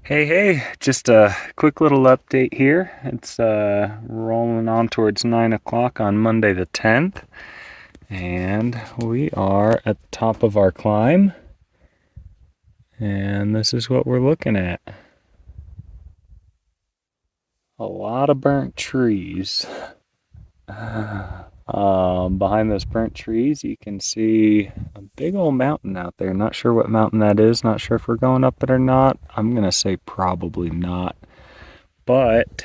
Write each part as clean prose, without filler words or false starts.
Hey, just a quick little update here. It's rolling on towards 9 o'clock on Monday the 10th, and we are at the top of our climb, and this is what we're looking at. A lot of burnt trees. Behind those burnt trees, you can see a big old mountain out there. Not sure what mountain that is, not sure if we're going up it or not. I'm gonna say probably not, but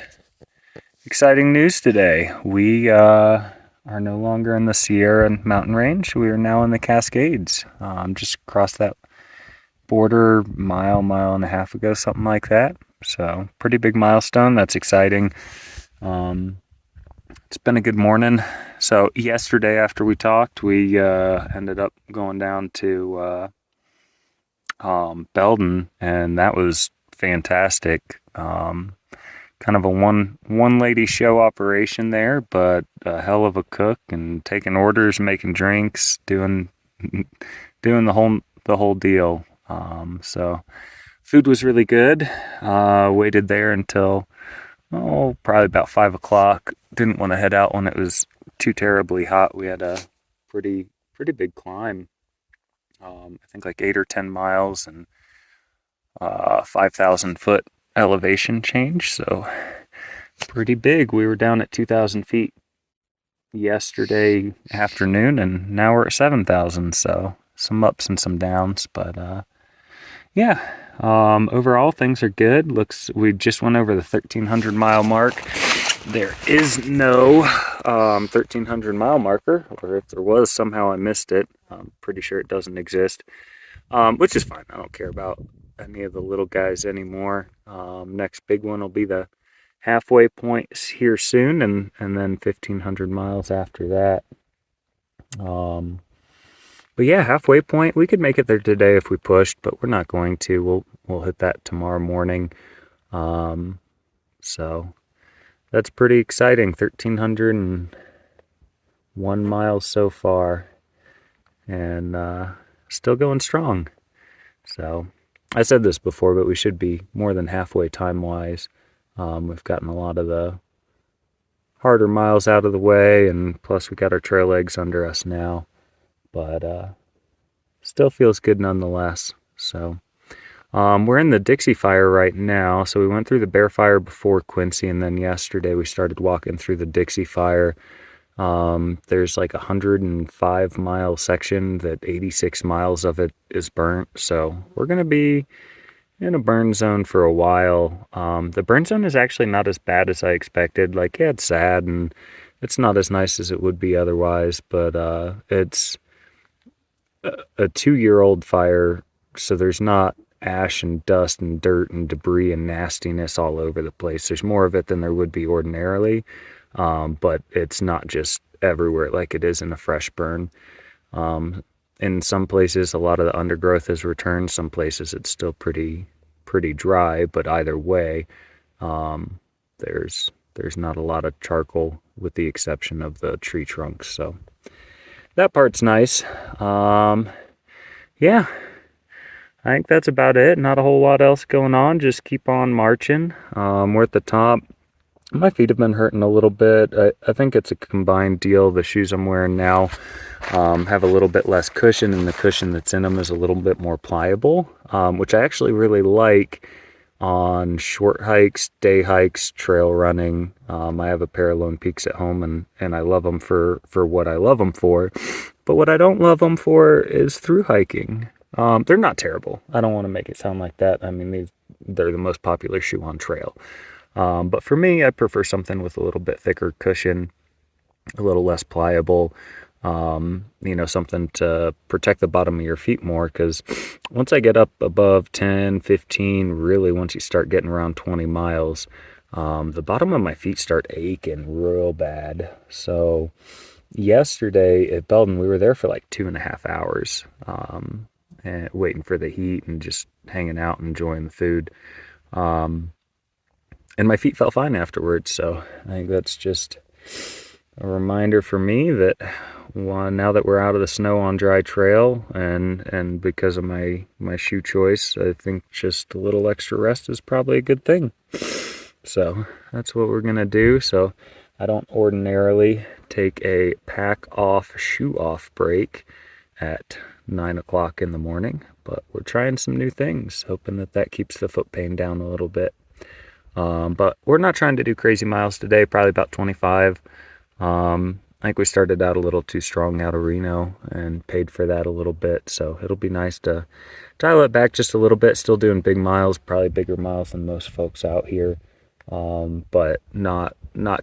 exciting news today. We are no longer in the Sierra mountain range. We are now in the Cascades. Just crossed that border mile and a half ago, something like that. So pretty big milestone. That's exciting. Um, it's been a good morning. So yesterday after we talked, we ended up going down to Belden, and that was fantastic. Kind of a one lady show operation there, but a hell of a cook and taking orders, making drinks, doing the whole deal. So food was really good. Waited there until probably about 5 o'clock. Didn't want to head out when it was too terribly hot. We had a pretty big climb. I think like 8 or 10 miles and 5,000 foot elevation change. So pretty big. We were down at 2,000 feet yesterday afternoon, and now we're at 7,000. So some ups and some downs, but yeah. Overall, things are good. We just went over the 1,300 mile mark. There is no 1,300 mile marker, or if there was, somehow I missed it. I'm pretty sure it doesn't exist, which is fine. I don't care about any of the little guys anymore. Next big one will be the halfway point here soon, and then 1,500 miles after that. But yeah, halfway point. We could make it there today if we pushed, but we're not going to. We'll hit that tomorrow morning. So that's pretty exciting. 1,301 miles so far, and still going strong. So I said this before, but we should be more than halfway time wise. We've gotten a lot of the harder miles out of the way, and plus we got our trail legs under us now. But still feels good nonetheless. So we're in the Dixie Fire right now. So we went through the Bear Fire before Quincy, and then yesterday we started walking through the Dixie Fire. There's like 105 mile section that 86 miles of it is burnt. So we're gonna be in a burn zone for a while. The burn zone is actually not as bad as I expected. Like, yeah, it's sad and it's not as nice as it would be otherwise, but it's a 2-year-old fire, so there's not ash and dust and dirt and debris and nastiness all over the place. There's more of it than there would be ordinarily, but it's not just everywhere like it is in a fresh burn. In some places, a lot of the undergrowth has returned. Some places, it's still pretty dry. But either way, there's not a lot of charcoal, with the exception of the tree trunks. So that part's nice. Yeah, I think that's about it. Not a whole lot else going on. Just keep on marching. We're at the top. My feet have been hurting a little bit. I think it's a combined deal. The shoes I'm wearing now have a little bit less cushion, and the cushion that's in them is a little bit more pliable, which I actually really like on short hikes, day hikes, trail running. I have a pair of Lone Peaks at home, and I love them for what I love them for. But what I don't love them for is through hiking. They're not terrible. I don't want to make it sound like that. I mean, they're the most popular shoe on trail. But for me, I prefer something with a little bit thicker cushion, a little less pliable, something to protect the bottom of your feet more. Because once I get up above 10, 15, really once you start getting around 20 miles, the bottom of my feet start aching real bad. So yesterday at Belden, we were there for like 2.5 hours, and waiting for the heat and just hanging out and enjoying the food. And my feet felt fine afterwards. So I think that's just a reminder for me that now that we're out of the snow on dry trail and because of my shoe choice, I think just a little extra rest is probably a good thing. So that's what we're gonna do. So I don't ordinarily take a pack off, shoe off break at 9 o'clock in the morning, but we're trying some new things, hoping that keeps the foot pain down a little bit. But we're not trying to do crazy miles today, probably about 25. I think we started out a little too strong out of Reno and paid for that a little bit, so it'll be nice to dial it back just a little bit. Still doing big miles, probably bigger miles than most folks out here, but not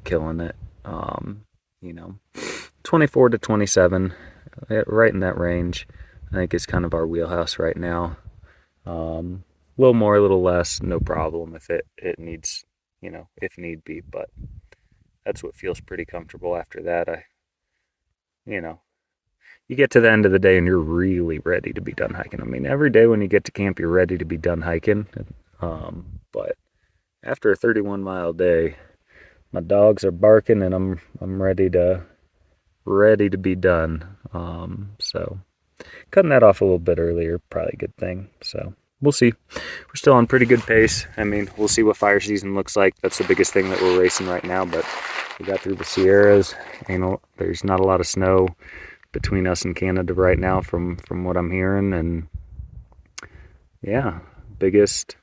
killing it. 24 to 27, right in that range, I think is kind of our wheelhouse right now. A little more, a little less, no problem if it needs, if need be, but that's what feels pretty comfortable. After that, you get to the end of the day and you're really ready to be done hiking. I mean, every day when you get to camp, you're ready to be done hiking. But after a 31-mile day, my dogs are barking and I'm ready to be done. So cutting that off a little bit earlier, probably a good thing. So we'll see. We're still on pretty good pace. I mean, we'll see what fire season looks like. That's the biggest thing that we're racing right now, but we got through the Sierras. There's not a lot of snow between us and Canada right now from what I'm hearing, and yeah, biggest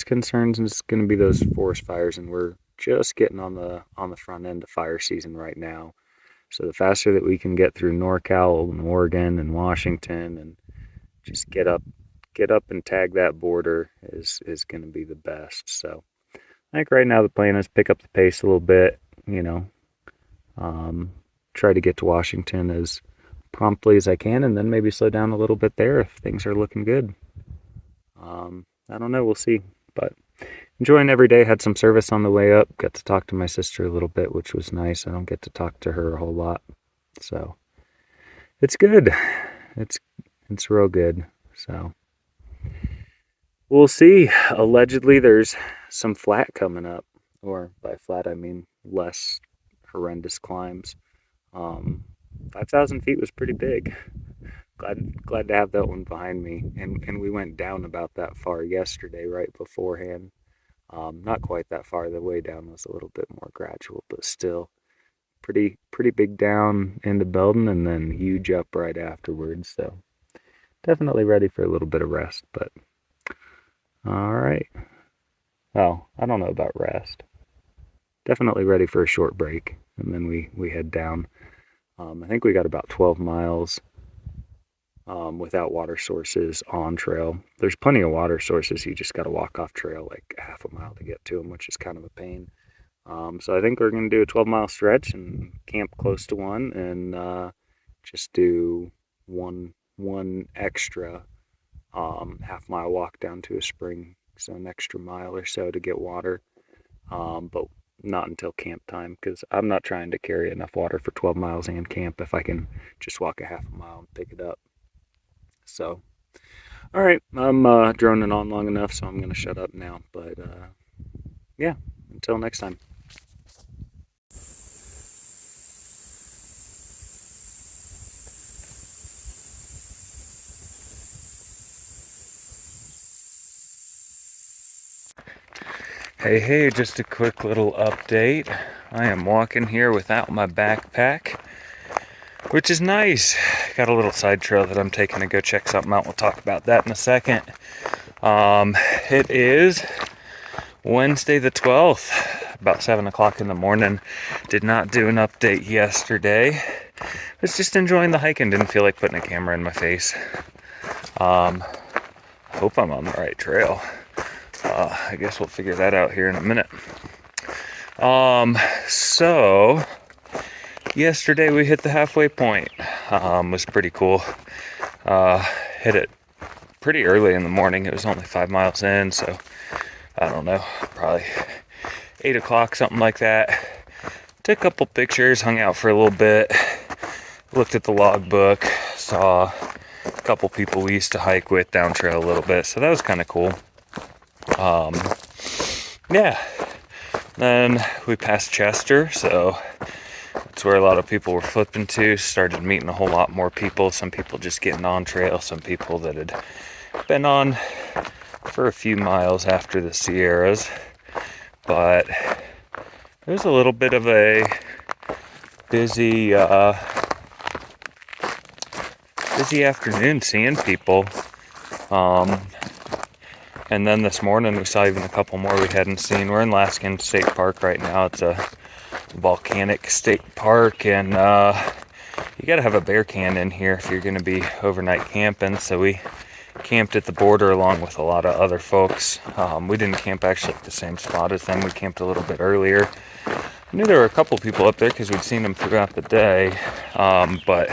concerns is going to be those forest fires, and we're just getting on the front end of fire season right now. So the faster that we can get through NorCal and Oregon and Washington and just get up and tag that border is going to be the best. So I think right now the plan is pick up the pace a little bit, try to get to Washington as promptly as I can, and then maybe slow down a little bit there if things are looking good. I don't know, we'll see, but enjoying every day. Had some service on the way up, got to talk to my sister a little bit, which was nice. I don't get to talk to her a whole lot, so it's good. It's real good. So we'll see. Allegedly there's some flat coming up, or by flat I mean less horrendous climbs. 5,000 feet was pretty big. Glad to have that one behind me, and we went down about that far yesterday right beforehand. Not quite that far. The way down was a little bit more gradual, but still pretty big down into Belden and then huge up right afterwards. So definitely ready for a little bit of rest, but all right. Well, I don't know about rest. Definitely ready for a short break, and then we head down. I think we got about 12 miles without water sources on trail. There's plenty of water sources. You just got to walk off trail like half a mile to get to them, which is kind of a pain. So I think we're going to do a 12-mile stretch and camp close to one, and just do one extra half-mile walk down to a spring, so an extra mile or so to get water, but not until camp time, because I'm not trying to carry enough water for 12 miles and camp if I can just walk a half a mile and pick it up. So, all right, I'm droning on long enough, so I'm going to shut up now. But yeah, until next time. Hey, just a quick little update. I am walking here without my backpack, which is nice. Got a little side trail that I'm taking to go check something out. We'll talk about that in a second. It is Wednesday the 12th, about 7 o'clock in the morning. Did not do an update yesterday. Was just enjoying the hike and didn't feel like putting a camera in my face. Hope I'm on the right trail. I guess we'll figure that out here in a minute. So yesterday we hit the halfway point. Was pretty cool. Hit it pretty early in the morning. It was only 5 miles in, so I don't know, probably 8 o'clock, something like that. Took a couple pictures, hung out for a little bit, looked at the logbook, saw a couple people we used to hike with down trail a little bit, so that was kind of cool. Yeah, then we passed Chester, so that's where a lot of people were flipping to. Started meeting a whole lot more people. Some people just getting on trail. Some people that had been on for a few miles after the Sierras. But it was a little bit of a busy afternoon seeing people. And then this morning we saw even a couple more we hadn't seen. We're in Laskin State Park right now. It's a volcanic state park, and you gotta have a bear can in here if you're gonna be overnight camping. So we camped at the border along with a lot of other folks. We didn't camp actually at the same spot as them. We camped a little bit earlier. I knew there were a couple people up there because we'd seen them throughout the day, but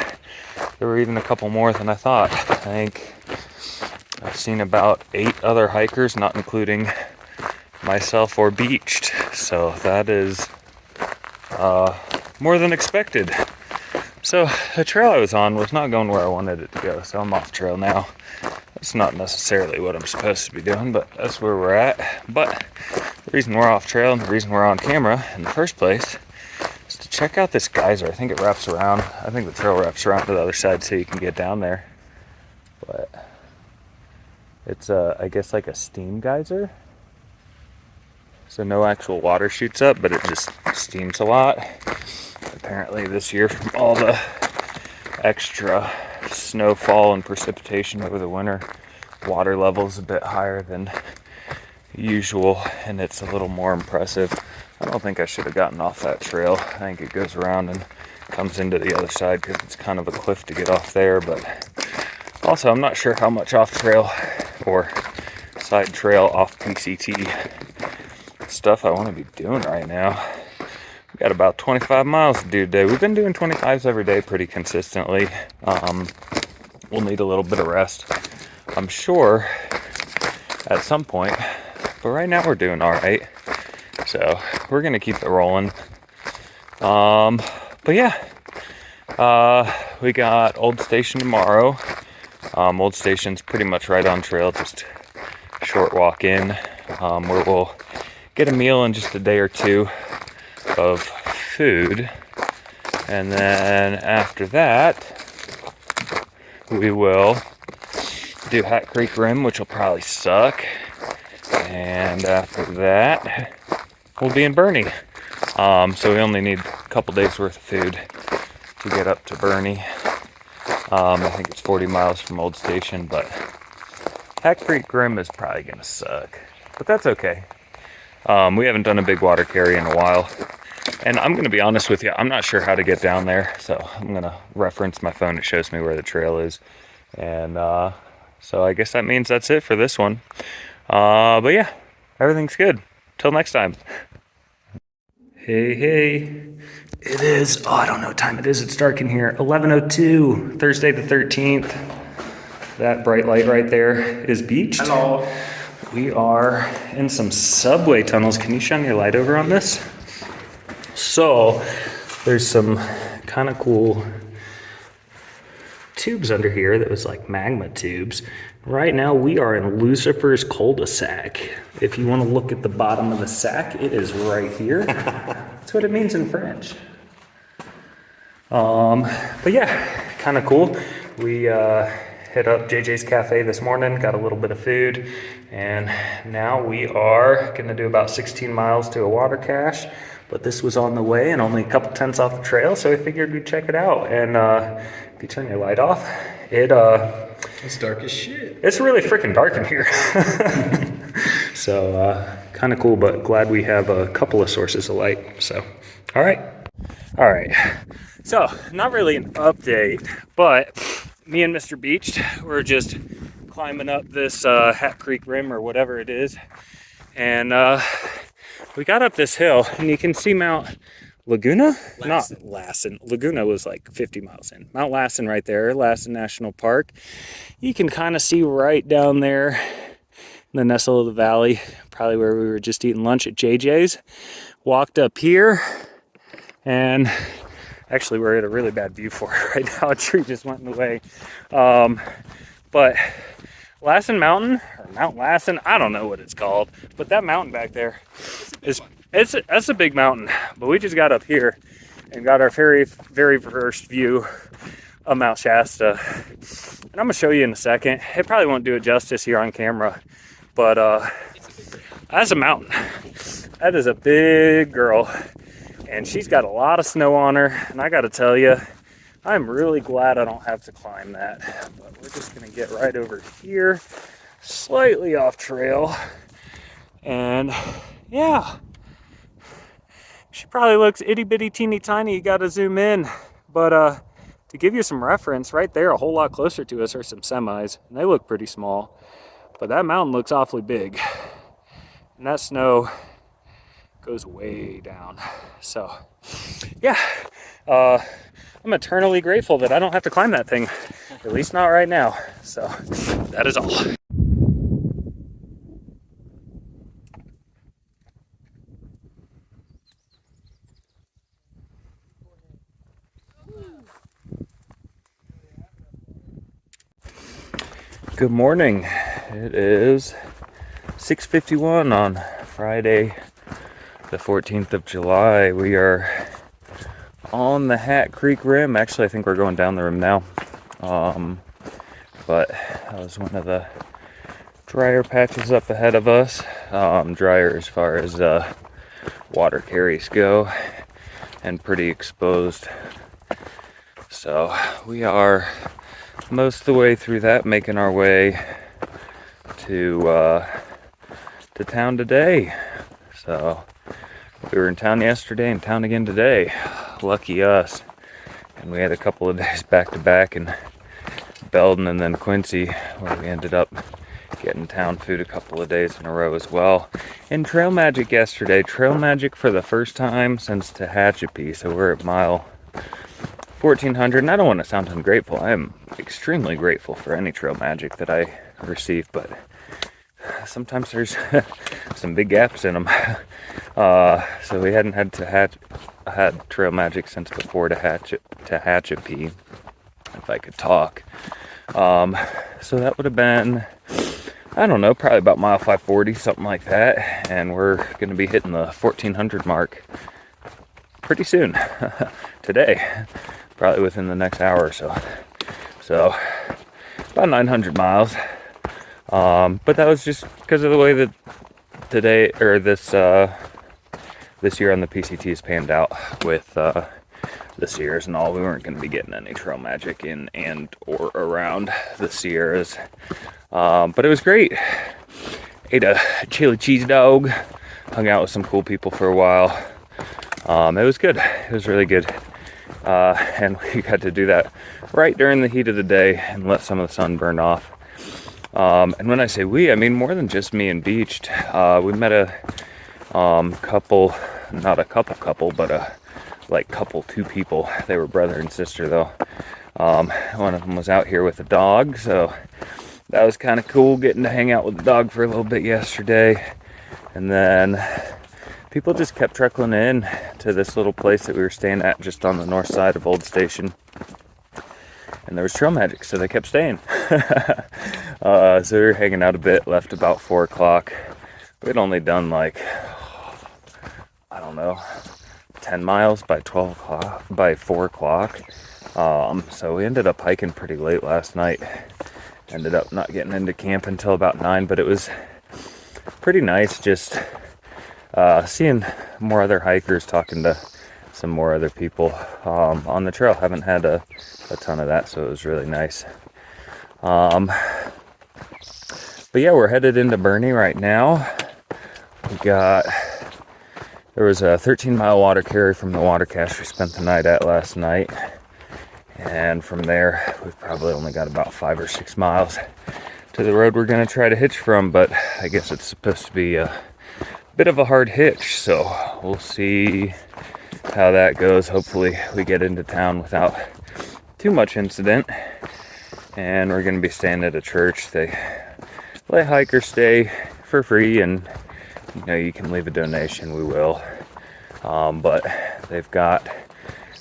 there were even a couple more than I thought. I think I've seen about 8 other hikers, not including myself or Beached. So that is more than expected. So the trail I was on was not going where I wanted it to go, so I'm off trail now. That's not necessarily what I'm supposed to be doing, but that's where we're at. But the reason we're off trail and the reason we're on camera in the first place is to check out this geyser. I think it wraps around. I think the trail wraps around to the other side so you can get down there. But it's I guess like a steam geyser. So no actual water shoots up, but it just steams a lot. Apparently this year from all the extra snowfall and precipitation over the winter, water level's a bit higher than usual, and it's a little more impressive. I don't think I should have gotten off that trail. I think it goes around and comes into the other side because it's kind of a cliff to get off there, but also I'm not sure how much off trail or side trail off PCT stuff I want to be doing right now. We got about 25 miles to do today. We've been doing 25s every day pretty consistently. We'll need a little bit of rest, I'm sure, at some point, but right now we're doing all right. So we're gonna keep it rolling. But yeah, we got Old Station tomorrow. Old Station's pretty much right on trail, just a short walk in, where we'll get a meal in just a day or two of food, and then after that we will do Hat Creek Rim, which will probably suck, and after that we'll be in Bernie. So we only need a couple days worth of food to get up to Bernie. I think it's 40 miles from Old Station, but Hat Creek Rim is probably gonna suck, but that's okay. We haven't done a big water carry in a while, and I'm going to be honest with you, I'm not sure how to get down there, so I'm going to reference my phone. It shows me where the trail is, and so I guess that means that's it for this one. But yeah, everything's good. Till next time. Hey, it is, I don't know what time it is, it's dark in here, 11:02, Thursday the 13th. That bright light right there is Beached. Hello. We are in some subway tunnels. Can you shine your light over on this? So there's some kind of cool tubes under here that was like magma tubes. Right now we are in Lucifer's cul-de-sac. If you want to look at the bottom of the sack, it is right here. That's what it means in French. But yeah, kind of cool. We hit up JJ's Cafe this morning, got a little bit of food, and now we are gonna do about 16 miles to a water cache, but this was on the way and only a couple tenths off the trail, so I figured we'd check it out. And if you turn your light off, It's dark as shit. it's really freaking dark in here. So kind of cool, but glad we have a couple of sources of light. So all right, so not really an update, but me and Mr. Beached, we're just climbing up this Hat Creek Rim or whatever it is, and we got up this hill, and you can see Mount Laguna? Not Lassen. Laguna was like 50 miles in. Mount Lassen right there, Lassen National Park. You can kind of see right down there in the nestle of the valley, probably where we were just eating lunch at JJ's. Walked up here, and actually, we're at a really bad view for it right now. A tree just went in the way. But Lassen Mountain, or Mount Lassen, I don't know what it's called, but that mountain back there that's a big mountain. But we just got up here, and got our very, very first view of Mount Shasta. And I'm gonna show you in a second. It probably won't do it justice here on camera, but that's a mountain. That is a big girl, and she's got a lot of snow on her. And I gotta tell you, I'm really glad I don't have to climb that. But we're just gonna get right over here, slightly off trail, and yeah, she probably looks itty bitty teeny tiny. You gotta zoom in, but to give you some reference, right there, a whole lot closer to us are some semis, and they look pretty small, but that mountain looks awfully big, and that snow goes way down. So yeah, I'm eternally grateful that I don't have to climb that thing, at least not right now. So that is all. Good morning. It is 6:51 on Friday, the 14th of July. We are on the Hat Creek Rim. Actually, I think we're going down the rim now. But that was one of the drier patches up ahead of us. Drier as far as water carries go, and pretty exposed. So we are most of the way through that, making our way to town today. So we were in town yesterday, in town again today. Lucky us. And we had a couple of days back to back in Belden and then Quincy, where we ended up getting town food a couple of days in a row as well. And Trail Magic yesterday. Trail Magic for the first time since Tehachapi. So we're at mile 1400, and I don't want to sound ungrateful. I am extremely grateful for any Trail Magic that I receive, but sometimes there's some big gaps in them. So we hadn't had Trail Magic since before Tehachapi, if I could talk. So that would have been, I don't know, probably about mile 540, something like that. And we're going to be hitting the 1400 mark pretty soon, today, probably within the next hour or so. So about 900 miles. But that was just because of the way that today, or this year on the PCT is panned out with the Sierras and all. We weren't going to be getting any Trail Magic in and or around the Sierras. But it was great. Ate a chili cheese dog, hung out with some cool people for a while. It was good. It was really good. And we got to do that right during the heat of the day and let some of the sun burn off. And when I say we, I mean more than just me and Beached. We met a couple, not a couple, but a two people. They were brother and sister though. One of them was out here with a dog, so that was kind of cool getting to hang out with the dog for a little bit yesterday. And then people just kept trickling in to this little place that we were staying at just on the north side of Old Station. And there was Trail Magic, so they kept staying. So we were hanging out a bit, left about 4 o'clock. We'd only done like, I don't know, 10 miles by 4 o'clock. So we ended up hiking pretty late last night. Ended up not getting into camp until about 9, but it was pretty nice just seeing more other hikers, talking to some more other people on the trail. Haven't had a ton of that, so it was really nice. But yeah, we're headed into Bernie right now. There was a 13-mile water carry from the water cache we spent the night at last night. And from there, we've probably only got about 5 or 6 miles to the road we're going to try to hitch from, but I guess it's supposed to be a bit of a hard hitch, so we'll see how that goes. Hopefully we get into town without too much incident. And we're going to be staying at a church. They let hikers stay for free, and you can leave a donation. We will. But they've got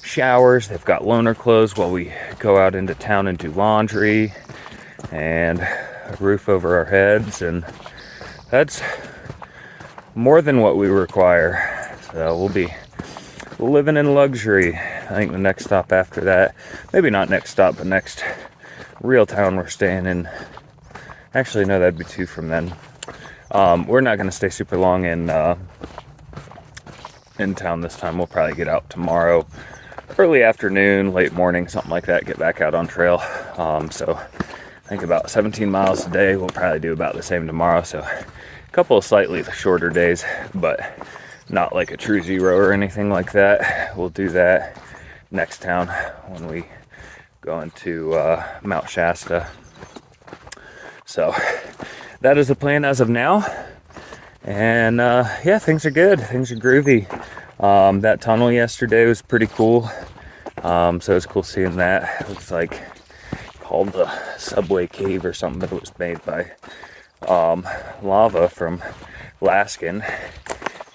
showers, they've got loaner clothes while we go out into town and do laundry, and a roof over our heads, and that's more than what we require. So we'll be living in luxury. I think the next stop after that, maybe not next stop, but next real town we're staying in. Actually, no, that'd be 2 from then. We're not going to stay super long in town this time. We'll probably get out tomorrow, early afternoon, late morning, something like that. Get back out on trail. So I think about 17 miles a day. We'll probably do about the same tomorrow. So a couple of slightly shorter days, but not like a true 0 or anything like that. We'll do that next town when we go into Mount Shasta. So that is the plan as of now. And yeah, things are good. Things are groovy. That tunnel yesterday was pretty cool. So it was cool seeing that. It was like called the Subway Cave or something, but it was made by lava from Laskin.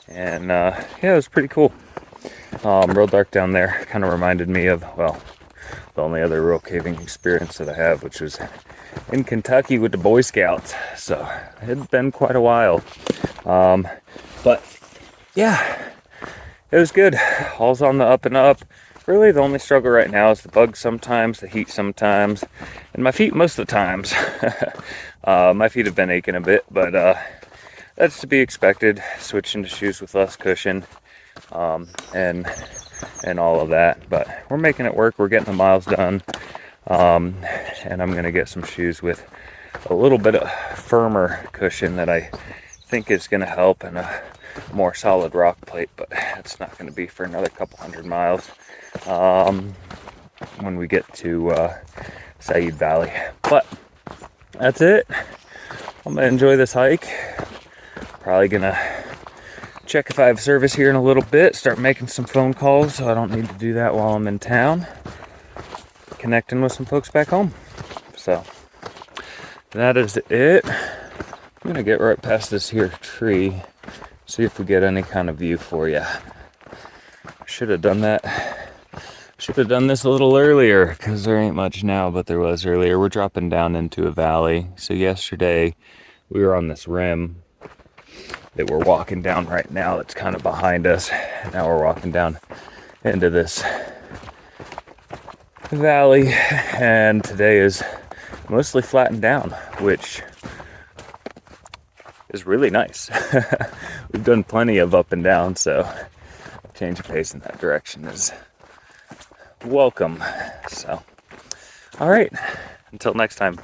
And yeah, it was pretty cool. Real dark down there. Kind of reminded me of, well, the only other real caving experience that I have, which was in Kentucky with the Boy Scouts. So it had been quite a while. But yeah, it was good. All's on the up and up. Really, the only struggle right now is the bugs sometimes, the heat sometimes, and my feet most of the times. My feet have been aching a bit, but that's to be expected. Switching to shoes with less cushion, and all of that. But we're making it work. We're getting the miles done, and I'm gonna get some shoes with a little bit of firmer cushion that I think is gonna help, and a more solid rock plate, but it's not gonna be for another couple 100 miles when we get to Said Valley. But that's it. I'm gonna enjoy this hike. Probably gonna check if I have service here in a little bit, start making some phone calls so I don't need to do that while I'm in town, connecting with some folks back home. So that is it. I'm gonna get right past this here tree, see if we get any kind of view for you. Should have done that. Should have done this a little earlier, because there ain't much now, but there was earlier. We're dropping down into a valley. So yesterday we were on this rim that we're walking down right now. It's kind of behind us. Now we're walking down into this valley, and today is mostly flattened down, which is really nice. We've done plenty of up and down, so a change of pace in that direction is welcome. So, all right, until next time.